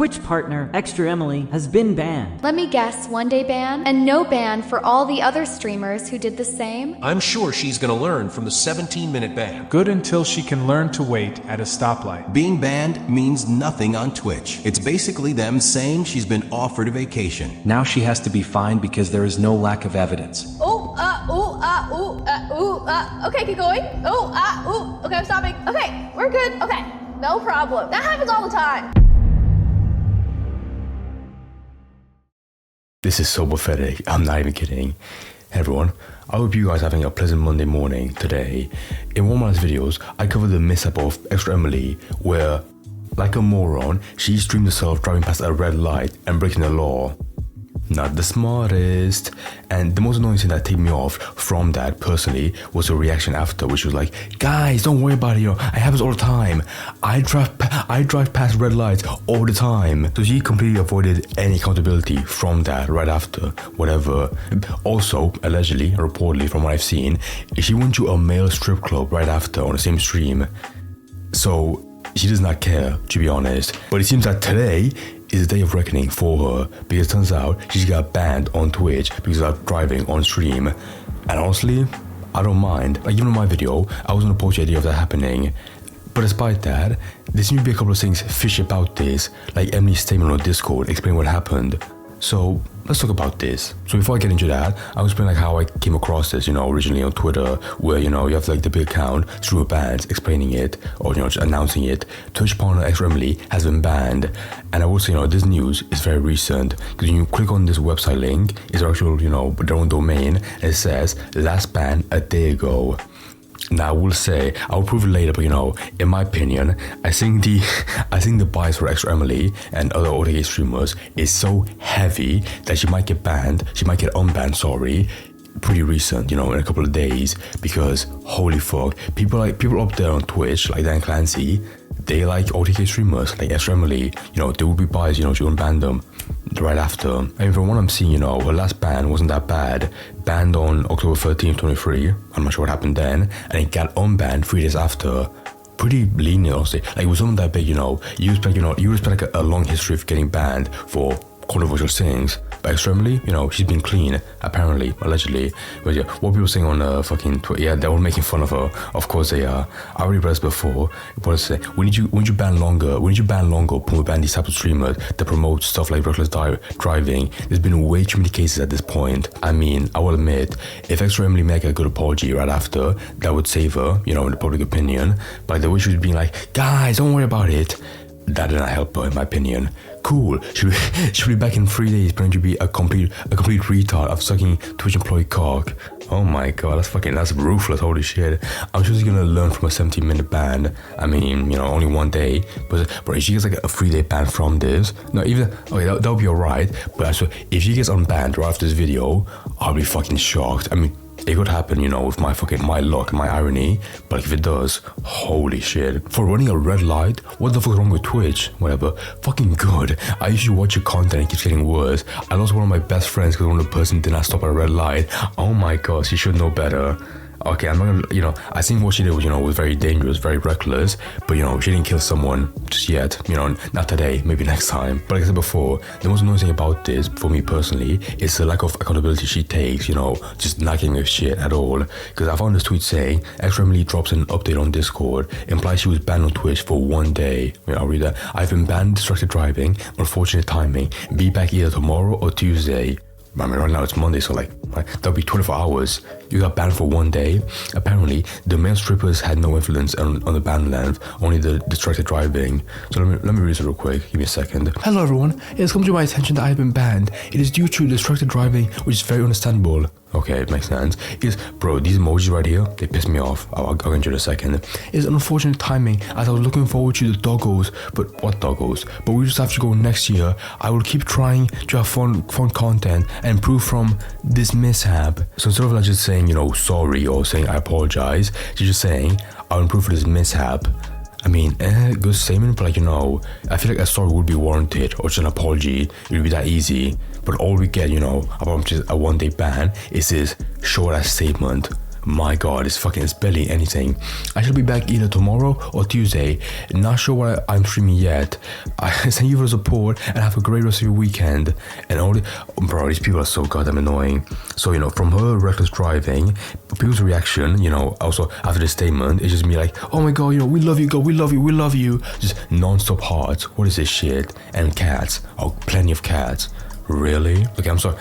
Twitch partner, ExtraEmily, has been banned. Let me guess, 1-day ban? And no ban for all the other streamers who did the same? I'm sure she's gonna learn from the 17-minute ban. Good until she can learn to wait at a stoplight. Being banned means nothing on Twitch. It's basically them saying she's been offered a vacation. Now she has to be fined because there is no lack of evidence. Okay, keep going. Okay, I'm stopping. Okay, we're good. Okay, no problem. That happens all the time. This is so pathetic. I'm not even kidding. Hey everyone, I hope you guys are having a pleasant Monday morning today. In one of my last videos, I covered the mishap of ExtraEmily where, like a moron, she streamed herself driving past a red light and breaking the law. Not the smartest. And the most annoying thing that took me off from that personally was her reaction after, which was like, guys, don't worry about it, it happens all the time. I drive past red lights all the time. So she completely avoided any accountability from that right after, whatever. Also, allegedly, reportedly from what I've seen, she went to a male strip club right after on the same stream. So she does not care, to be honest. But it seems that today is the day of reckoning for her, because it turns out she got banned on Twitch because of driving on stream. And honestly, I don't mind. Like, even in my video, I was gonna post the idea of that happening. But despite that, there seems to be a couple of things fishy about this, like Emily's statement on Discord explaining what happened. So let's talk about this. So before I get into that, I'll explain like how I came across this, originally on Twitter, where, you have like the big account, through bands, explaining it, or, just announcing it. Twitch partner ExtraEmily has been banned. And I will say, this news is very recent, because when you click on this website link, it's actual, their own domain, and it says, last ban a day ago. Now I will say, I'll prove it later, but in my opinion, I think the bias for ExtraEmily and other OTK streamers is so heavy that she might get banned, unbanned, pretty recent, in a couple of days, because holy fuck, people up there on Twitch, like Dan Clancy, they like OTK streamers, like ExtraEmily, they would be biased, she wouldn't ban them right after. I mean, from what I'm seeing, her last ban wasn't that bad. Banned on October 13th, 23. I'm not sure what happened then, and it got unbanned 3 days after. Pretty lenient, honestly. Like, with something that big, you expect like a long history of getting banned for controversial things. But ExtraEmily, she's been clean, apparently, allegedly. But yeah, what people saying on fucking Twitter, yeah, they were making fun of her. Of course they are. I already read this before. But say, when did you ban longer? When did you ban longer? Ban these types of streamers that promote stuff like reckless driving? There's been way too many cases at this point. I mean, I will admit, if ExtraEmily make a good apology right after, that would save her, in the public opinion. But the way she was being like, guys, don't worry about it, that did not help her, in my opinion. Cool, she'll be back in 3 days, pretending to be a complete retard of sucking Twitch employee cock. Oh my god, that's ruthless, holy shit. I'm sure she's gonna learn from a 17-minute ban. I mean, only 1 day, but if she gets like a 3-day ban from this, that'll be alright, but actually, if she gets unbanned right after this video, I'll be fucking shocked. I mean, it could happen, with my luck, my irony, but if it does, holy shit. For running a red light, what the fuck is wrong with Twitch? Whatever, fucking good. I usually watch your content and it keeps getting worse. I lost one of my best friends because one of the person did not stop at a red light. Oh my god, she should know better. Okay, I'm not gonna, I think what she did was, was very dangerous, very reckless, but, she didn't kill someone just yet, not today, maybe next time. But like I said before, the most annoying thing about this, for me personally, is the lack of accountability she takes, just not giving a shit at all. Because I found this tweet saying, ExtraEmily drops an update on Discord, implies she was banned on Twitch for 1 day. I'll read that. I've been banned distracted driving, unfortunate timing, be back either tomorrow or Tuesday. I mean, right now it's Monday, so that'll be 24 hours. You got banned for 1 day. Apparently, the male strippers had no influence on the ban length, only the distracted driving. So let me read this real quick. Give me a second. Hello everyone, it has come to my attention that I have been banned. It is due to distracted driving, which is very understandable. Okay, it makes sense. Because, bro, these emojis right here, they piss me off. I'll get into it in a second. It's unfortunate timing, as I was looking forward to the doggos. But what doggos? But we just have to go next year. I will keep trying to have fun content and improve from this mishap. So instead of just saying, sorry or saying I apologize, she's just saying, I'll improve for this mishap. I mean, good statement, but I feel like a sorry would be warranted, or just an apology. It would be that easy. But all we get, about just a 1 day ban is this short ass statement. My god, it's barely anything. I shall be back either tomorrow or Tuesday. Not sure what I'm streaming yet. I thank you for the support and have a great rest of your weekend. And bro, these people are so goddamn annoying. So, from her reckless driving, people's reaction, also after the statement, it's just me like, oh my god, we love you, God, we love you. Just non-stop hearts. What is this shit? And cats. Oh, plenty of cats. Really? Okay, I'm sorry.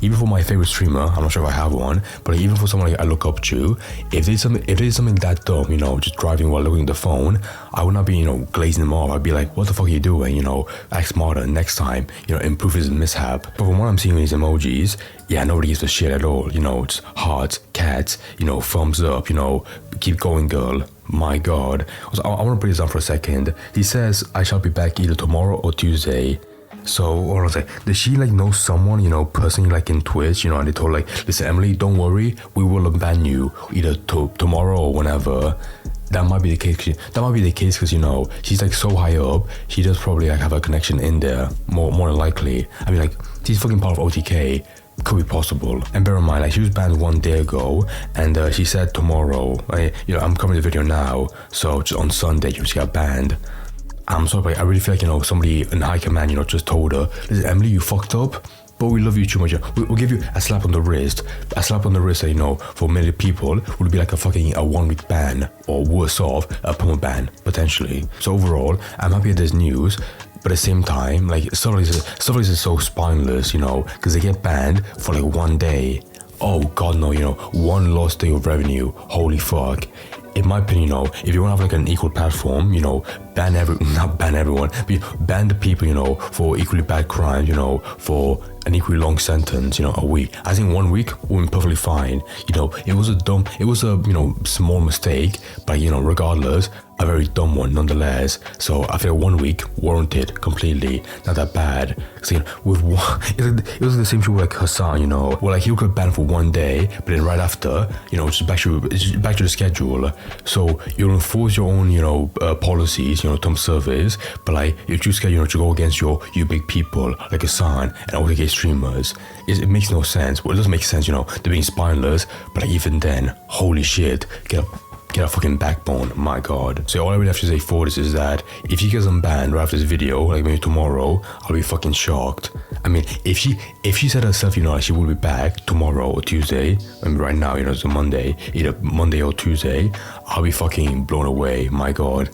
Even for my favorite streamer, I'm not sure if I have one, but even for someone I look up to, if there's something that dumb, just driving while looking at the phone, I would not be, glazing them off. I'd be like, what the fuck are you doing? Act smarter next time. Improve his mishap. But from what I'm seeing in these emojis, yeah, nobody gives a shit at all. Just hearts, cats, thumbs up. Keep going, girl. My god. Also, I want to break this down for a second. He says I shall be back either tomorrow or Tuesday. So, what was I say? Does she know someone, personally in Twitch, and they told listen, Emily, don't worry, we will ban you either tomorrow or whenever. That might be the case. Because she's so high up, she does probably have a connection in there more than likely. I mean, she's fucking part of OTK. Could be possible. And bear in mind, she was banned 1 day ago, and she said tomorrow. I'm covering the video now, so just on Sunday she got banned. I'm sorry, but I really feel like, somebody in high command, just told her, listen, Emily, you fucked up, but we love you too much. We'll give you a slap on the wrist. A slap on the wrist that, for many people, would be like a 1-week ban, or worse off, a permanent ban, potentially. So overall, I'm happy at this news, but at the same time, stuff like this is so spineless, because they get banned for 1 day. Oh god, no, 1 lost day of revenue. Holy fuck. In my opinion, if you want to have an equal platform, not ban everyone, but ban the people, for equally bad crimes, for an equally long sentence, a week. I think 1 week would be perfectly fine. It was a small mistake, but regardless, a very dumb one nonetheless. So I feel 1 week warranted completely, not that bad. So, it was the same shit with Hassan, where he could ban for 1 day, but then right after, it's back to the schedule. So you enforce your own, policies, term service, but you choose to go against you big people like Hassan and OTK streamers. It makes no sense. Well, it doesn't make sense, they're being spineless, but even then, holy shit, get a fucking backbone, my god. So all I really have to say for this is that if she gets unbanned right after this video, maybe tomorrow, I'll be fucking shocked. I mean, if she said herself, she will be back tomorrow or Tuesday, right now, it's a Monday, either Monday or Tuesday, I'll be fucking blown away, my god.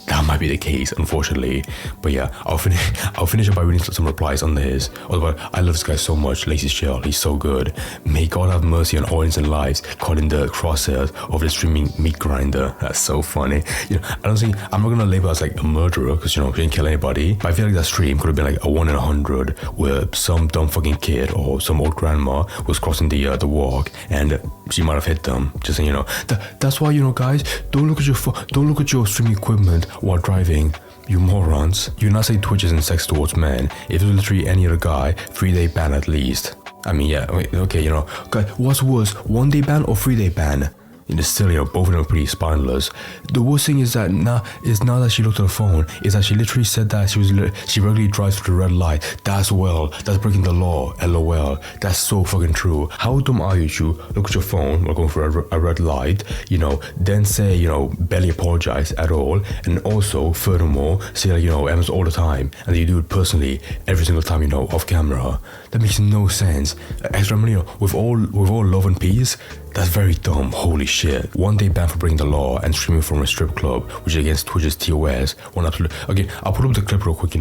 That might be the case, unfortunately. But yeah, I'll finish up by reading some replies under his. Although I love this guy so much, Lazy Shell, he's so good. May God have mercy on all innocent lives caught in the crosshairs of the streaming meat grinder. That's so funny. I'm not gonna label as a murderer because she didn't kill anybody. But I feel like that stream could have been a 1 in 100 where some dumb fucking kid or some old grandma was crossing the walk and she might have hit them. Just saying, that's why guys, don't look at your streaming equipment while driving, you morons. You not say Twitch isn't sex towards men. If it was literally any other guy, 3-day ban at least. I mean, yeah, okay, guys, what's worse, 1 day ban or 3-day ban? Still, both of them are pretty spineless. The worst thing is that now that she looked at her phone, is that she literally said that she regularly drives through the red light. That's breaking the law. LOL. That's so fucking true. How dumb are you to look at your phone while going through a red light, then say, barely apologize at all, and also, furthermore, say it happens all the time, and you do it personally every single time, off camera. That makes no sense. ExtraEmily, with all love and peace, that's very dumb. Holy shit. 1 day ban for breaking the law and streaming from a strip club, which is against Twitch's TOS. Okay, I'll put up the clip real quick,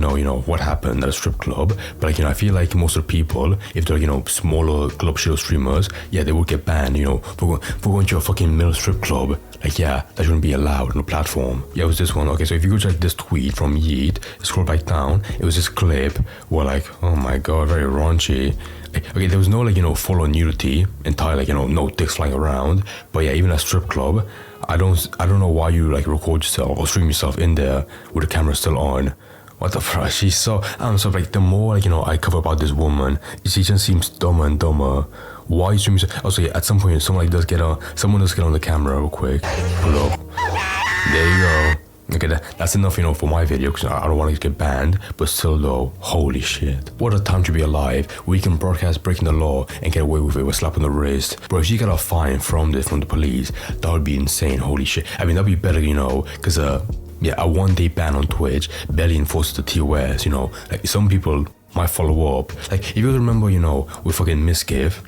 what happened at a strip club. But I feel like most of the people, if they're, smaller club show streamers, yeah, they would get banned, for going to a fucking middle strip club. Yeah, that shouldn't be allowed on the platform. Yeah, it was this one. Okay, so if you go check this tweet from Yeet, scroll back down, it was this clip where oh my god, very raunchy. Okay, there was no full-on nudity, entire no dicks flying around. But yeah, even at strip club, I don't know why you record yourself or stream yourself in there with the camera still on. What the fuck? She's so the more I cover about this woman, she just seems dumber and dumber. Why you stream yourself? Also, yeah, at some point someone does get on the camera real quick. Pull up. There you go. Okay, that's enough, you know, for my video, because I don't want to get banned. But still though, holy shit. What a time to be alive. We can broadcast breaking the law and get away with it with a slap on the wrist. Bro, if you got a fine from the police, that would be insane, holy shit. I mean, that'd be better, you know, because yeah, a 1-day ban on Twitch barely enforces the TOS, you know. Like, some people might follow up. Like, if you guys remember, you know, with fucking Misgive,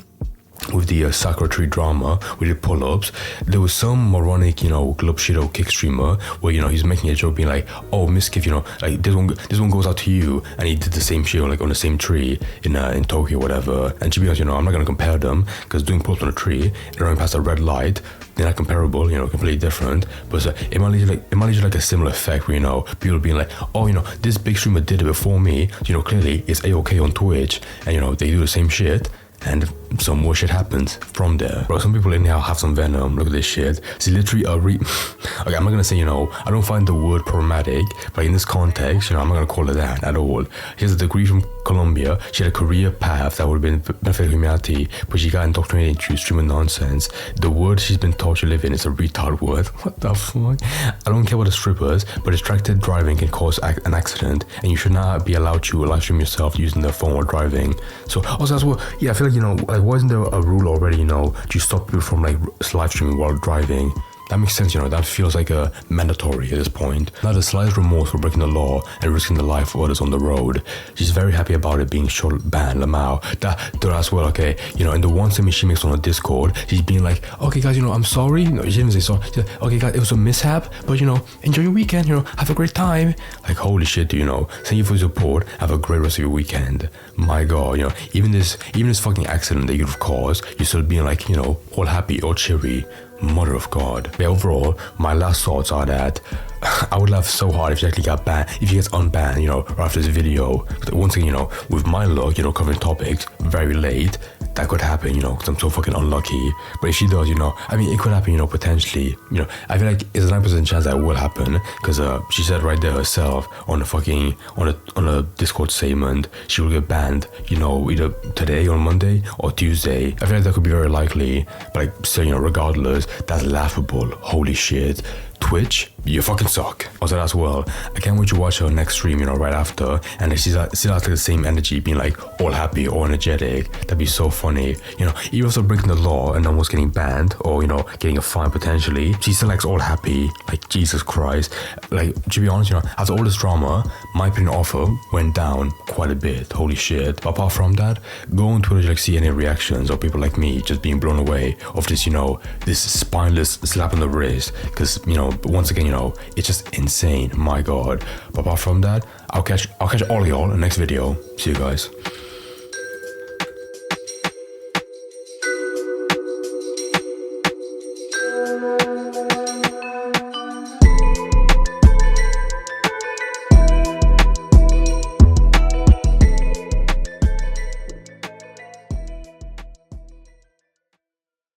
with the Sakura drama, with the pull-ups, there was some moronic, you know, Glub Shido kick streamer where, you know, he's making a joke being like, oh, Misgive, you know, like this one goes out to you, and he did the same shit like on the same tree in Tokyo, whatever. And to be honest, you know, I'm not gonna compare them, because doing pull-ups on a tree and running past a red light, they're not comparable, you know, completely different. But it might lead to like a similar effect where, you know, people being like, oh, you know, this big streamer did it before me, so, you know, clearly it's A-OK on Twitch, and, you know, they do the same shit, and some more shit happens from there. Bro, some people anyhow have some venom. Look at this shit. See, literally okay, I'm not gonna say, you know, I don't find the word problematic, but in this context, you know, I'm not gonna call it that at all. She has a degree from Columbia. She had a career path that would have been benefit humanity, but she got indoctrinated into streaming nonsense. The word she's been taught to live in is a retard word. What the fuck? I don't care about the strippers, but distracted driving can cause an accident, and you should not be allowed to live stream yourself using the phone while driving. So also as well, yeah, I feel like, you know, like, why isn't there a rule already, you know, to stop people from like live streaming while driving? That makes sense, you know, that feels like a mandatory at this point. Now the slightest remorse for breaking the law and risking the life of others on the road. She's very happy about it being banned, Lamau. That as well, okay, you know, in the one statement she makes on her Discord, she's being like, okay guys, you know, I'm sorry. No, she didn't say sorry. She's like, okay guys, it was a mishap, but, you know, enjoy your weekend, you know, have a great time. Like, holy shit, you know, thank you for your support, have a great rest of your weekend. My god, you know, even this fucking accident that you've caused, you're still being like, you know, all happy or cheery. Mother of God. But overall, my last thoughts are that I would laugh so hard if she actually got banned, if she gets unbanned, you know, right after this video. But once again, you know, with my luck, you know, covering topics very late, that could happen, you know, because I'm so fucking unlucky. But if she does, you know, I mean, it could happen, you know, potentially. You know, I feel like it's a 9% chance that will happen, because she said right there herself on a Discord statement, she will get banned, you know, either today or Monday or Tuesday. I feel like that could be very likely, but like, so, you know, regardless, that's laughable. Holy shit. Twitch, you fucking suck. Also as well, I can't wait to watch her next stream, you know, right after, and she still has like the same energy, being like all happy or energetic. That'd be so funny, you know, even after breaking the law and almost getting banned, or, you know, getting a fine potentially, she still acts all happy. Like, Jesus Christ. Like, to be honest, you know, after all this drama, my opinion offer went down quite a bit. Holy shit. But apart from that, go on Twitter to like see any reactions or people like me just being blown away of this, you know, this spineless slap on the wrist, because, you know, once again, you know, it's just insane. My god. But apart from that, I'll catch all of y'all in the next video. See you guys.